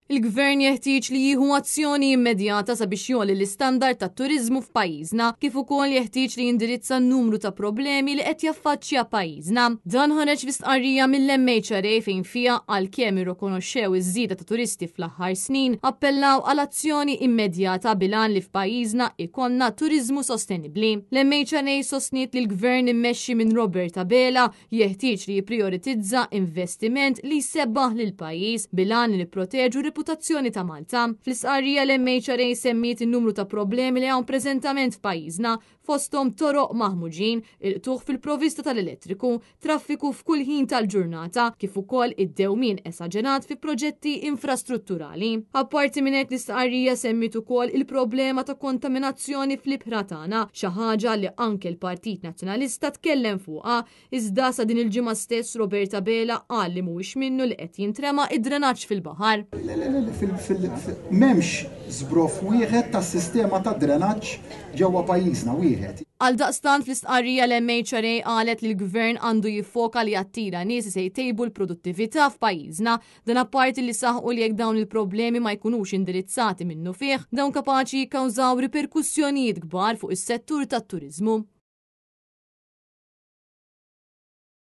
Il-Gvern jeħtieġ li jieħu azzjoni immedjata sabiex jolli l-istandard tat-turiżmu f'pajjiżna, kif ukoll jeħtieġ li jindirizza n-numru ta' problemi li qed jaffaċċja pajjiżna. Dan ħareġ fl-istqarrija mill-MHRA fejn fiha għalkemm irrikonoxxew iż-żieda ta' turisti fl-aħħar snin, appellaw għal azzjoni immedjata bilan li f'pajjiżna ikonna turiżmu sostenibbli. L-MHRA sostniet li l-Gvern immexxi minn Robert Abela jeħtieġ li jipprioritizza investiment li jsebbaħ lil pajjiż bilan li nipproteġu reputazzjoni ta' Malta. Fl-isqarrija l-MHRA semmiet in-numru ta' problemi li hawn preżentament f'pajjiżna fosthom toroq maħmuġin, il-qtuħ fil-provvista tal-elettriku, traffiku f'kull ħin tal-ġurnata, kif ukoll id-dewmien esaġenat fi proġetti infrastrutturali. Apparti minn hekk l-istqarrija semmiet ukoll il-problema ta' kontaminazzjoni fl-ibħra tagħna, xi ħaġa li anke l-Partit Nazzjonalista tkellem fuqha, iżda sa din il-ġimgħa stess Robert Abela qal li mhuwiex minnu li qed jintrema id-drenaġġ fil-baħar. M'hemmx żbrof wieħed tas-sistema ta' drenaġġ ġewwa pajjiżna wieħed. Għaldaqstant fl-istqarrija l-MHRA qalet li l-Gvern għandu jiffoka li jattira nies se jtejbu l-produttività f'pajjiżna, dan apparti li saħqu li jekk dawn il-problemi ma jkunux indirizzati minnu fih, dawn kapaċi jikkawżaw riperkussjonijiet kbar fuq is-settur tat-turiżmu.